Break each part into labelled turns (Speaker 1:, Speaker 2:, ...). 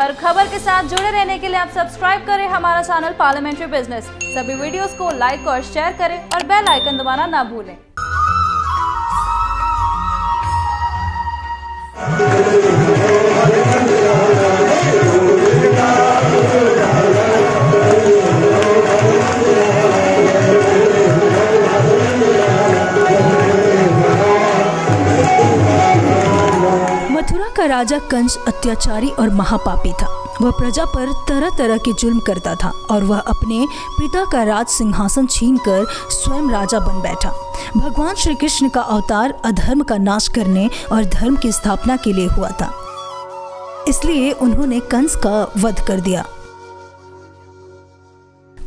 Speaker 1: हर खबर के साथ जुड़े रहने के लिए आप सब्सक्राइब करें हमारा चैनल पार्लियामेंट्री बिजनेस। सभी वीडियोस को लाइक और शेयर करें और बेल आइकन दबाना ना भूलें।
Speaker 2: मथुरा का राजा कंस अत्याचारी और महापापी था। वह प्रजा पर तरह तरह के जुल्म करता था और वह अपने पिता का राज सिंहासन छीनकर स्वयं राजा बन बैठा। भगवान श्री कृष्ण का अवतार अधर्म का नाश करने और धर्म की स्थापना के लिए हुआ था, इसलिए उन्होंने कंस का वध कर दिया।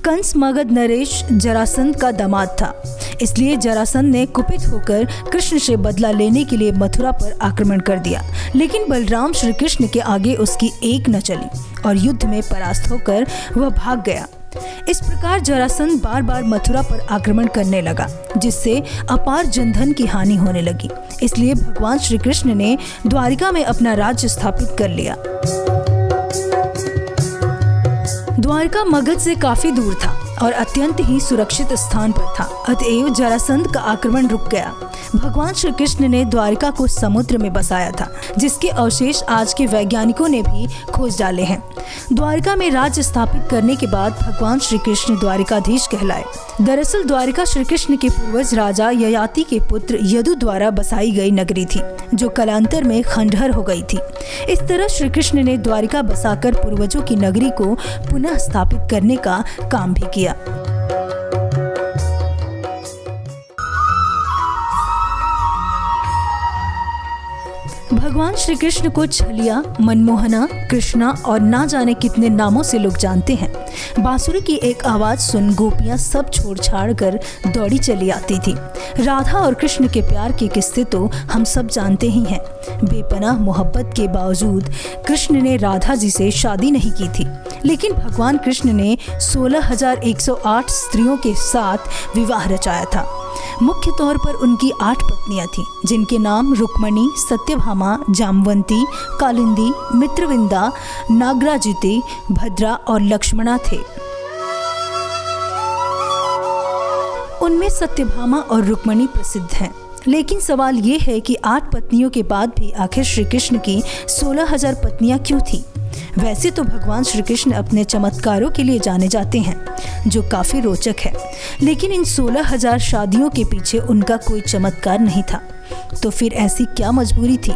Speaker 2: कंस मगध नरेश जरासंध का दामाद था, इसलिए जरासंध ने कुपित होकर कृष्ण से बदला लेने के लिए मथुरा पर आक्रमण कर दिया, लेकिन बलराम श्री कृष्ण के आगे उसकी एक न चली और युद्ध में परास्त होकर वह भाग गया। इस प्रकार जरासंध बार बार मथुरा पर आक्रमण करने लगा, जिससे अपार जनधन की हानि होने लगी। इसलिए भगवान श्री कृष्ण ने द्वारिका में अपना राज्य स्थापित कर लिया। द्वारका मगध से काफी दूर था और अत्यंत ही सुरक्षित स्थान पर था, अतएव जरासंध का आक्रमण रुक गया। भगवान श्री कृष्ण ने द्वारिका को समुद्र में बसाया था, जिसके अवशेष आज के वैज्ञानिकों ने भी खोज डाले हैं। द्वारिका में राज्य स्थापित करने के बाद भगवान श्री कृष्ण द्वारिकाधीश कहलाए। दरअसल द्वारिका श्री कृष्ण के पूर्वज राजा ययाति के पुत्र यदु द्वारा बसाई गई नगरी थी, जो कालांतर में खंडहर हो गई थी। इस तरह श्री कृष्ण ने द्वारिका बसाकर पूर्वजों की नगरी को पुनः स्थापित करने का काम भी किया। भगवान श्री कृष्ण को छलिया, मनमोहना, कृष्णा और ना जाने कितने नामों से लोग जानते हैं। बांसुरी की एक आवाज सुन गोपियां सब छोड़ छाड़ कर दौड़ी चली आती थी। राधा और कृष्ण के प्यार के किस्से तो हम सब जानते ही हैं। बेपनाह मोहब्बत के बावजूद कृष्ण ने राधा जी से शादी नहीं की थी, लेकिन भगवान कृष्ण ने 16,108 स्त्रियों के साथ विवाह रचाया था। मुख्य तौर पर उनकी 8 पत्नियां थीं, जिनके नाम रुक्मणी, सत्यभामा, जामवंती, कालिंदी, मित्रविंदा, नागराजिती, भद्रा और लक्ष्मणा थे। उनमें सत्यभामा और रुक्मणी प्रसिद्ध हैं। लेकिन सवाल ये है कि 8 पत्नियों के बाद भी आखिर श्री कृष्ण की 16,000 पत्नियां क्यों थी? वैसे तो भगवान श्री कृष्ण अपने चमत्कारों के लिए जाने जाते हैं, जो काफी रोचक है, लेकिन इन 16,000 शादियों के पीछे उनका कोई चमत्कार नहीं था। तो फिर ऐसी क्या मजबूरी थी?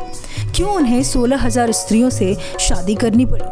Speaker 2: क्यों उन्हें 16,000 स्त्रियों से शादी करनी पड़ी?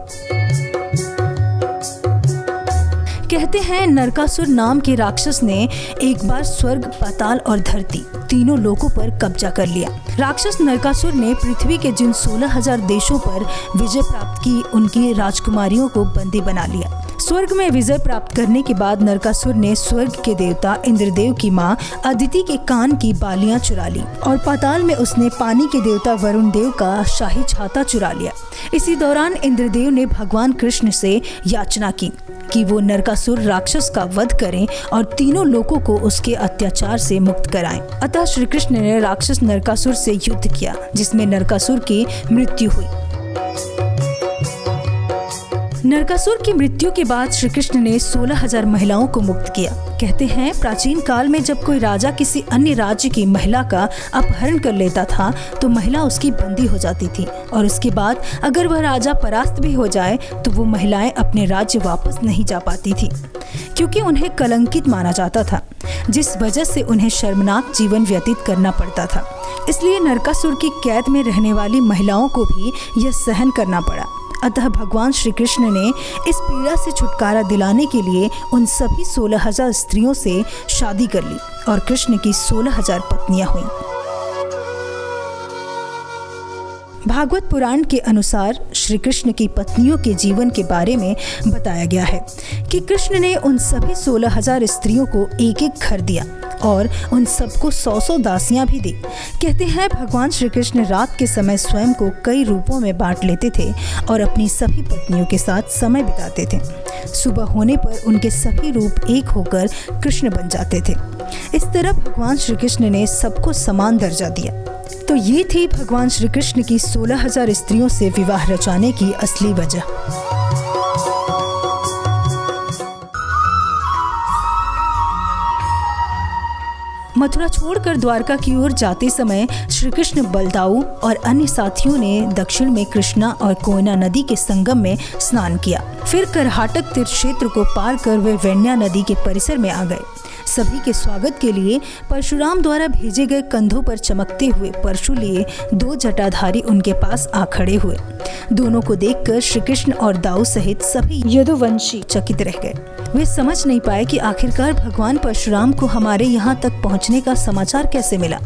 Speaker 2: कहते हैं नरकासुर नाम के राक्षस ने एक बार स्वर्ग, पाताल और धरती तीनों लोकों पर कब्जा कर लिया। राक्षस नरकासुर ने पृथ्वी के जिन 16,000 देशों पर विजय प्राप्त की, उनकी राजकुमारियों को बंदी बना लिया। स्वर्ग में विजय प्राप्त करने के बाद नरकासुर ने स्वर्ग के देवता इंद्रदेव की मां अदिति के कान की बालियां चुरा ली और पाताल में उसने पानी के देवता वरुण देव का शाही छाता चुरा लिया। इसी दौरान इंद्रदेव ने भगवान कृष्ण से याचना की कि वो नरकासुर राक्षस का वध करें और तीनों लोगों को उसके अत्याचार से मुक्त कराएं। अतः श्री कृष्ण ने राक्षस नरकासुर से युद्ध किया, जिसमें नरकासुर की मृत्यु हुई। नरकासुर की मृत्यु के बाद श्री कृष्ण ने 16,000 महिलाओं को मुक्त किया। कहते हैं प्राचीन काल में जब कोई राजा किसी अन्य राज्य की महिला का अपहरण कर लेता था, तो महिला उसकी बंदी हो जाती थी और उसके बाद अगर वह राजा परास्त भी हो जाए तो वो महिलाएं अपने राज्य वापस नहीं जा पाती थी, क्योंकि उन्हें कलंकित माना जाता था, जिस वजह से उन्हें शर्मनाक जीवन व्यतीत करना पड़ता था। इसलिए नरकासुर की कैद में रहने वाली महिलाओं को भी यह सहन करना पड़ा। अतः भगवान श्री कृष्ण ने इस पीड़ा से छुटकारा दिलाने के लिए उन सभी 16,000 स्त्रियों से शादी कर ली और कृष्ण की 16,000 पत्नियां हुईं। भागवत पुराण के अनुसार श्री कृष्ण की पत्नियों के जीवन के बारे में बताया गया है कि कृष्ण ने उन सभी 16,000 स्त्रियों को एक एक घर दिया और उन सबको 100-100 दासियां भी दी। कहते हैं भगवान श्री कृष्ण रात के समय स्वयं को कई रूपों में बांट लेते थे और अपनी सभी पत्नियों के साथ समय बिताते थे। सुबह होने पर उनके सभी रूप एक होकर कृष्ण बन जाते थे। इस तरह भगवान श्री कृष्ण ने सबको समान दर्जा दिया। तो ये थी भगवान श्री कृष्ण की 16,000 स्त्रियों से विवाह रचाने की असली वजह। मथुरा छोड़कर द्वारका की ओर जाते समय श्री कृष्ण, बलदाऊ और अन्य साथियों ने दक्षिण में कृष्णा और कोयना नदी के संगम में स्नान किया। फिर करहाटक तीर्थ क्षेत्र को पार कर वे वेण्या नदी के परिसर में आ गए। सभी के स्वागत के लिए परशुराम द्वारा भेजे गए कंधों पर चमकते हुए परशु लिए 2 जटाधारी उनके पास आ खड़े हुए। दोनों को देखकर श्री कृष्ण और दाऊ सहित सभी यदुवंशी चकित रह गए। वे समझ नहीं पाए कि आखिरकार भगवान परशुराम को हमारे यहाँ तक पहुँचने का समाचार कैसे मिला।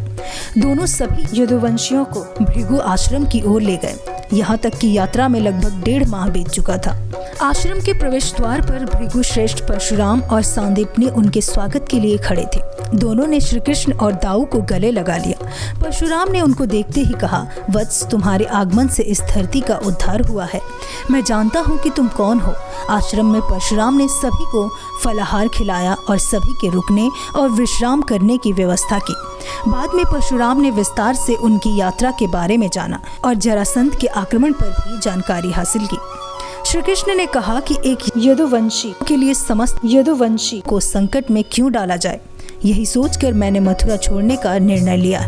Speaker 2: दोनों सभी यदुवंशियों को भृगु आश्रम की ओर ले गए। यहाँ तक कि यात्रा में लगभग 1.5 माह बीत चुका था। आश्रम के प्रवेश द्वार पर भृगु श्रेष्ठ, परशुराम और सांदीपनी उनके स्वागत के लिए खड़े थे। दोनों ने श्री कृष्ण और दाऊ को गले लगा लिया। परशुराम ने उनको देखते ही कहा, वत्स, तुम्हारे आगमन से इस धरती का उद्धार हुआ है। मैं जानता हूँ कि तुम कौन हो। आश्रम में परशुराम ने सभी को फलाहार खिलाया और सभी के रुकने और विश्राम करने की व्यवस्था की। बाद में परशुराम ने विस्तार से उनकी यात्रा के बारे में जाना और जरासंध के आक्रमण पर भी जानकारी हासिल की। श्री कृष्ण ने कहा कि एक यदुवंशी के लिए समस्त यदुवंशी को संकट में क्यों डाला जाए। यही सोचकर मैंने मथुरा छोड़ने का निर्णय लिया।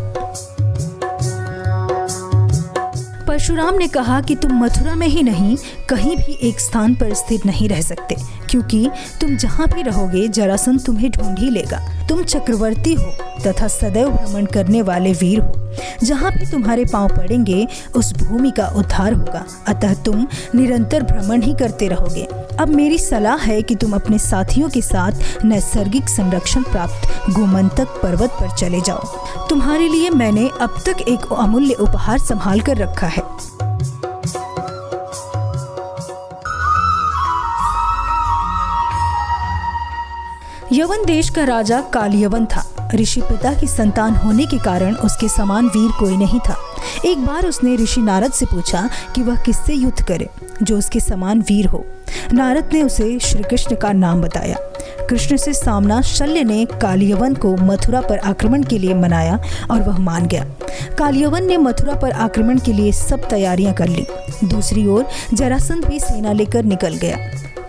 Speaker 2: परशुराम ने कहा कि तुम मथुरा में ही नहीं, कहीं भी एक स्थान पर स्थिर नहीं रह सकते, क्योंकि तुम जहाँ भी रहोगे जरासंध तुम्हें ढूंढ ही लेगा। तुम चक्रवर्ती हो तथा सदैव भ्रमण करने वाले वीर हो। जहाँ भी तुम्हारे पांव पड़ेंगे उस भूमि का उद्धार होगा, अतः तुम निरंतर भ्रमण ही करते रहोगे। अब मेरी सलाह है कि तुम अपने साथियों के साथ नैसर्गिक संरक्षण प्राप्त गोमंतक पर्वत पर चले जाओ। तुम्हारे लिए मैंने अब तक एक अमूल्य उपहार संभाल कर रखा है। यवन देश का राजा कालयवन था। ऋषि पिता की संतान होने के कारण उसके समान वीर कोई नहीं था। एक बार उसने ऋषि नारद से पूछा कि वह किससे युद्ध करे जो उसके समान वीर हो। नारद ने उसे श्री कृष्ण का नाम बताया। कृष्ण से सामना शल्य ने कालयवन को मथुरा पर आक्रमण के लिए मनाया और वह मान गया। कालयवन ने मथुरा पर आक्रमण के लिए सब तैयारियां कर ली। दूसरी ओर जरासंध भी सेना लेकर निकल गया।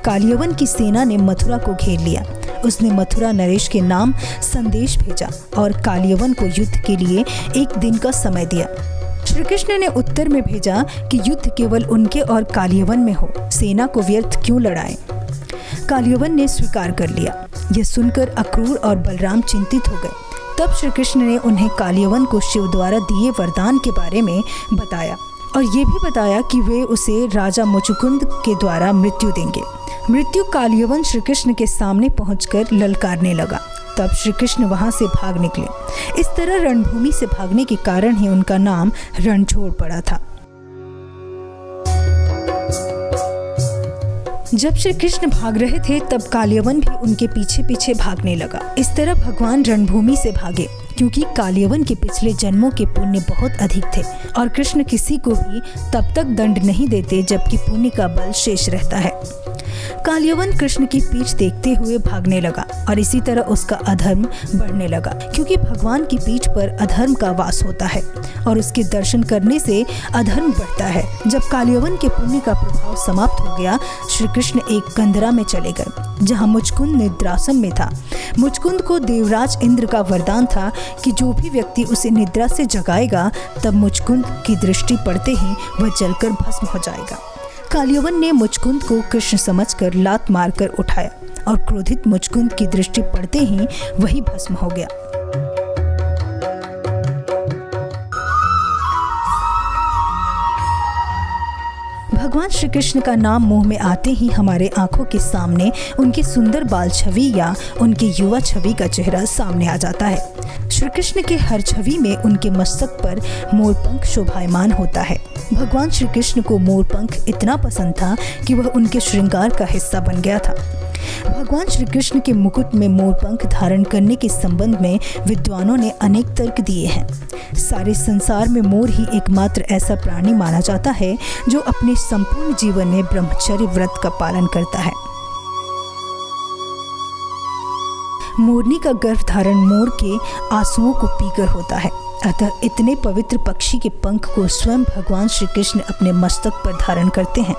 Speaker 2: कालयवन की सेना ने मथुरा को घेर लिया। उसने मथुरा नरेश के नाम संदेश भेजा और कालयवन को युद्ध के लिए 1 दिन का समय दिया। श्री कृष्ण ने उत्तर में भेजा कि युद्ध केवल उनके और कालयवन में हो, सेना को व्यर्थ क्यों लड़ाएं। कालयवन ने स्वीकार कर लिया। यह सुनकर अक्रूर और बलराम चिंतित हो गए। तब श्री कृष्ण ने उन्हें कालयवन को शिव द्वारा दिए वरदान के बारे में बताया और ये भी बताया कि वे उसे राजा मुचुकुंद के द्वारा मृत्यु देंगे। मृत्यु कालयवन श्री कृष्ण के सामने पहुंचकर ललकारने लगा। तब श्री कृष्ण वहां से भाग निकले। इस तरह रणभूमि से भागने के कारण ही उनका नाम रणछोड़ पड़ा था। जब श्री कृष्ण भाग रहे थे तब कालयवन भी उनके पीछे पीछे भागने लगा। इस तरह भगवान रणभूमि से भागे, क्योंकि कालयवन के पिछले जन्मों के पुण्य बहुत अधिक थे और कृष्ण किसी को भी तब तक दंड नहीं देते जबकि पुण्य का बल शेष रहता है। कालयवन कृष्ण की पीठ देखते हुए भागने लगा और इसी तरह उसका अधर्म बढ़ने लगा, क्योंकि भगवान की पीठ पर अधर्म का वास होता है और उसके दर्शन करने से अधर्म बढ़ता है। जब कालयवन के पुण्य का प्रभाव समाप्त हो गया, श्री कृष्ण एक कंदरा में चले गए जहाँ मुचकुंद निद्रासन में था। मुचकुंद को देवराज इंद्र का वरदान था कि जो भी व्यक्ति उसे निद्रा से जगाएगा तब मुचकुंद की दृष्टि पड़ते ही वह जलकर भस्म हो जाएगा। कालयवन ने मुचकुंद को कृष्ण समझकर लात मारकर उठाया और क्रोधित मुचकुंद की दृष्टि पड़ते ही वही भस्म हो गया। भगवान श्री कृष्ण का नाम मुंह में आते ही हमारे आंखों के सामने उनकी सुंदर बाल छवि या उनकी युवा छवि का चेहरा सामने आ जाता है। श्री कृष्ण के हर छवि में उनके मस्तक पर मोरपंख शोभायमान होता है। भगवान श्री कृष्ण को मोरपंख इतना पसंद था कि वह उनके श्रृंगार का हिस्सा बन गया था। भगवान श्री कृष्ण के मुकुट में मोरपंख धारण करने के संबंध में विद्वानों ने अनेक तर्क दिए हैं। सारे संसार में मोर ही एकमात्र ऐसा प्राणी माना जाता है जो अपने संपूर्ण जीवन में ब्रह्मचर्य व्रत का पालन करता है। मोरनी का गर्भ धारण मोर के आंसुओं को पीकर होता है। अतः इतने पवित्र पक्षी के पंख को स्वयं भगवान श्री कृष्ण अपने मस्तक पर धारण करते हैं।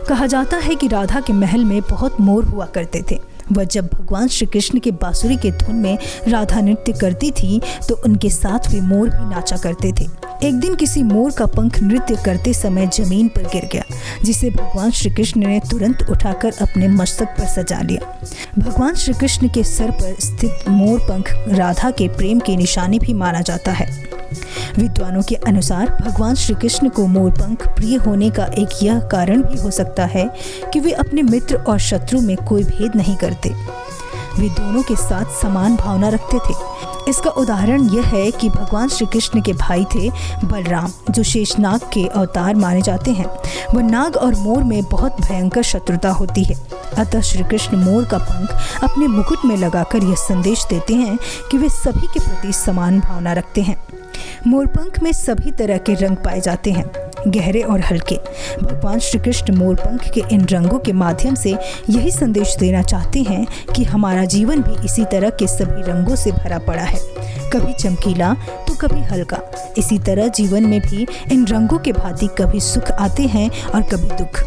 Speaker 2: कहा जाता है कि राधा के महल में बहुत मोर हुआ करते थे। वह जब भगवान श्री कृष्ण के बांसुरी के धुन में राधा नृत्य करती थी तो उनके साथ वे मोर भी नाचा करते थे। एक दिन किसी मोर का पंख नृत्य करते समय जमीन पर गिर गया, जिसे भगवान श्री कृष्ण ने तुरंत उठाकर अपने मस्तक पर सजा लिया। भगवान श्री कृष्ण के सर पर स्थित मोर पंख राधा के प्रेम की निशानी भी माना जाता है। विद्वानों के अनुसार भगवान श्री कृष्ण को मोरपंख प्रिय होने का एक यह कारण भी हो सकता है कि वे अपने मित्र और शत्रु में कोई भेद नहीं करते। वे दोनों के साथ समान भावना रखते थे। इसका उदाहरण यह है कि भगवान श्री कृष्ण के भाई थे बलराम, जो शेषनाग के अवतार माने जाते हैं। वह नाग और मोर में बहुत भयंकर शत्रुता होती है। अतः श्री कृष्ण मोर का पंख अपने मुकुट में लगाकर यह संदेश देते हैं कि वे सभी के प्रति समान भावना रखते हैं। मोरपंख में सभी तरह के रंग पाए जाते हैं, गहरे और हल्के। भगवान श्री कृष्ण मोरपंख के इन रंगों के माध्यम से यही संदेश देना चाहते हैं कि हमारा जीवन भी इसी तरह के सभी रंगों से भरा पड़ा है, कभी चमकीला तो कभी हल्का। इसी तरह जीवन में भी इन रंगों के भांति कभी सुख आते हैं और कभी दुख।